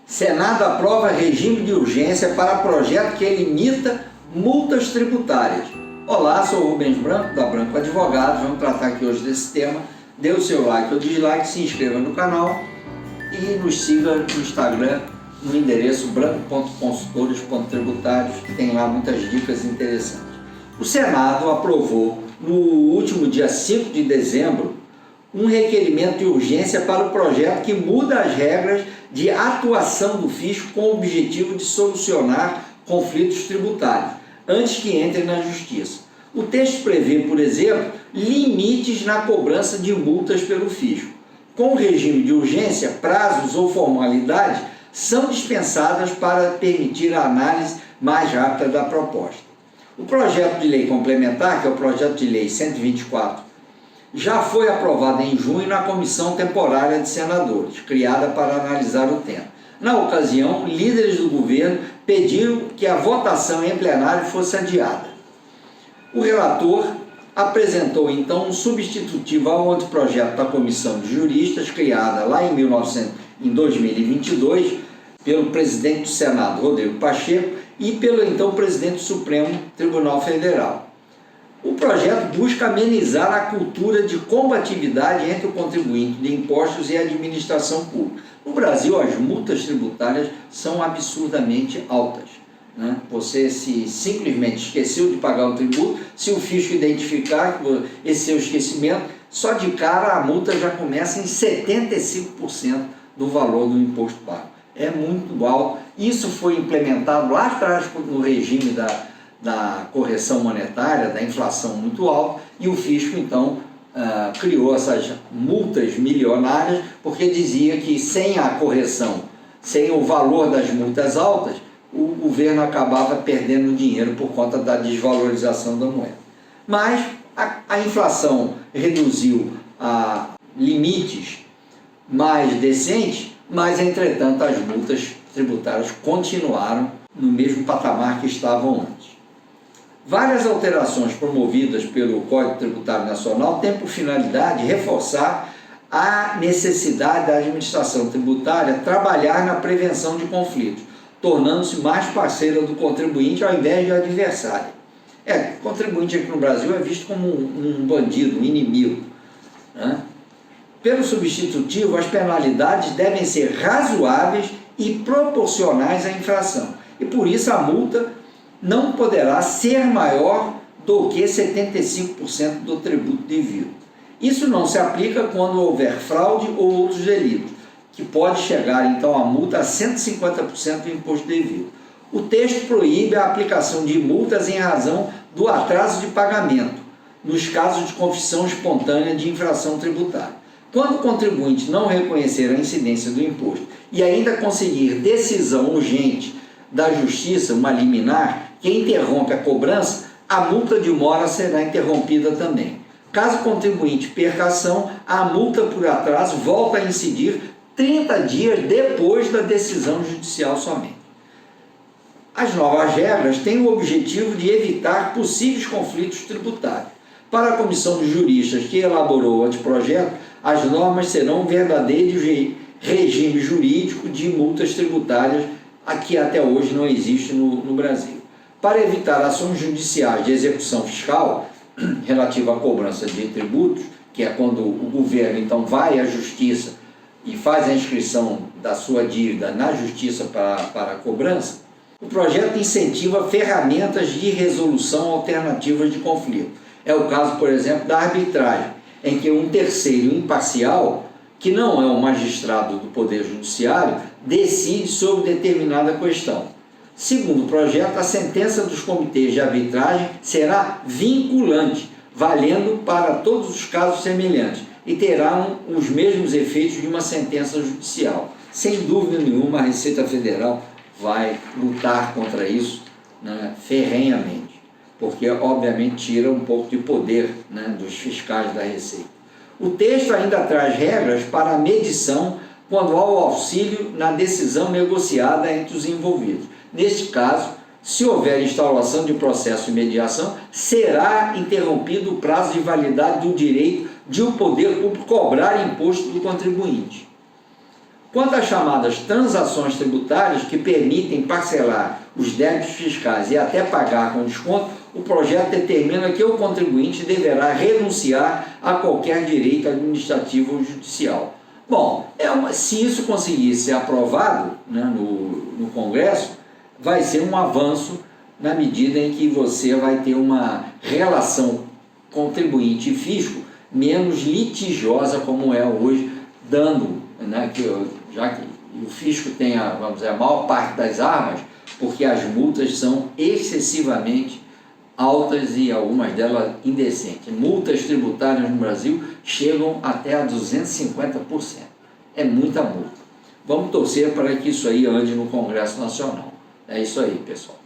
Senado aprova regime de urgência para projeto que limita multas tributárias. Olá, sou o Rubens Branco, da Branco Advogados. Vamos tratar aqui hoje desse tema. Dê o seu like ou dislike, se inscreva no canal e nos siga no Instagram no endereço branco.consultores.tributários, que tem lá muitas dicas interessantes. O Senado aprovou no último dia 5 de dezembro um requerimento de urgência para o projeto que muda as regras de atuação do fisco com o objetivo de solucionar conflitos tributários, antes que entre na Justiça. O texto prevê, por exemplo, limites na cobrança de multas pelo fisco. Com o regime de urgência, prazos ou formalidades são dispensadas para permitir a análise mais rápida da proposta. O projeto de lei complementar, que é o projeto de lei 124, já foi aprovado em junho na Comissão Temporária de Senadores, criada para analisar o tema. Na ocasião, líderes do governo pediram que a votação em plenário fosse adiada. O relator apresentou então um substitutivo ao anteprojeto da Comissão de Juristas, criada lá em 2022, pelo presidente do Senado, Rodrigo Pacheco, e pelo então presidente do Supremo Tribunal Federal. O projeto busca amenizar a cultura de combatividade entre o contribuinte de impostos e a administração pública. No Brasil, as multas tributárias são absurdamente altas, né? Você se simplesmente esqueceu de pagar o tributo, se o fisco identificar esse seu esquecimento, só de cara a multa já começa em 75% do valor do imposto pago. É muito alto. Isso foi implementado lá atrás no regime da correção monetária, da inflação muito alta, e o fisco então criou essas multas milionárias, porque dizia que sem a correção, sem o valor das multas altas, o governo acabava perdendo dinheiro por conta da desvalorização da moeda. Mas a inflação reduziu a limites mais decentes, mas entretanto as multas tributárias continuaram no mesmo patamar que estavam antes. Várias alterações promovidas pelo Código Tributário Nacional têm por finalidade reforçar a necessidade da administração tributária trabalhar na prevenção de conflitos, tornando-se mais parceira do contribuinte ao invés de adversária. O contribuinte aqui no Brasil é visto como um bandido, um inimigo, né? Pelo substitutivo, as penalidades devem ser razoáveis e proporcionais à infração, e por isso a multa não poderá ser maior do que 75% do tributo devido. Isso não se aplica quando houver fraude ou outros delitos, que pode chegar então a multa a 150% do imposto devido. O texto proíbe a aplicação de multas em razão do atraso de pagamento, nos casos de confissão espontânea de infração tributária. Quando o contribuinte não reconhecer a incidência do imposto e ainda conseguir decisão urgente da Justiça, uma liminar, que interrompe a cobrança, a multa de mora será interrompida também. Caso o contribuinte perca a ação, a multa por atraso volta a incidir 30 dias depois da decisão judicial somente. As novas regras têm o objetivo de evitar possíveis conflitos tributários. Para a Comissão de Juristas que elaborou o anteprojeto, as normas serão um verdadeiro regime jurídico de multas tributárias que até hoje não existe no Brasil. Para evitar ações judiciais de execução fiscal relativa à cobrança de tributos, que é quando o governo então vai à Justiça e faz a inscrição da sua dívida na Justiça para a cobrança, o projeto incentiva ferramentas de resolução alternativas de conflito. É o caso, por exemplo, da arbitragem, em que um terceiro imparcial, que não é um magistrado do Poder Judiciário, decide sobre determinada questão. Segundo o projeto, a sentença dos comitês de arbitragem será vinculante, valendo para todos os casos semelhantes, e terão os mesmos efeitos de uma sentença judicial. Sem dúvida nenhuma, a Receita Federal vai lutar contra isso, né, ferrenhamente, porque obviamente tira um pouco de poder, né, dos fiscais da Receita. O texto ainda traz regras para a medição quando há o auxílio na decisão negociada entre os envolvidos. Neste caso, se houver instauração de processo de mediação, será interrompido o prazo de validade do direito de o poder público cobrar imposto do contribuinte. Quanto às chamadas transações tributárias, que permitem parcelar os débitos fiscais e até pagar com desconto, o projeto determina que o contribuinte deverá renunciar a qualquer direito administrativo ou judicial. Bom, se isso conseguir ser aprovado, né, no Congresso, vai ser um avanço na medida em que você vai ter uma relação contribuinte e fisco menos litigiosa como é hoje, dando, né, já que o fisco tem vamos dizer, a maior parte das armas, porque as multas são excessivamente altas e algumas delas indecentes. Multas tributárias no Brasil chegam até a 250%. É muita multa. Vamos torcer para que isso aí ande no Congresso Nacional. É isso aí, pessoal.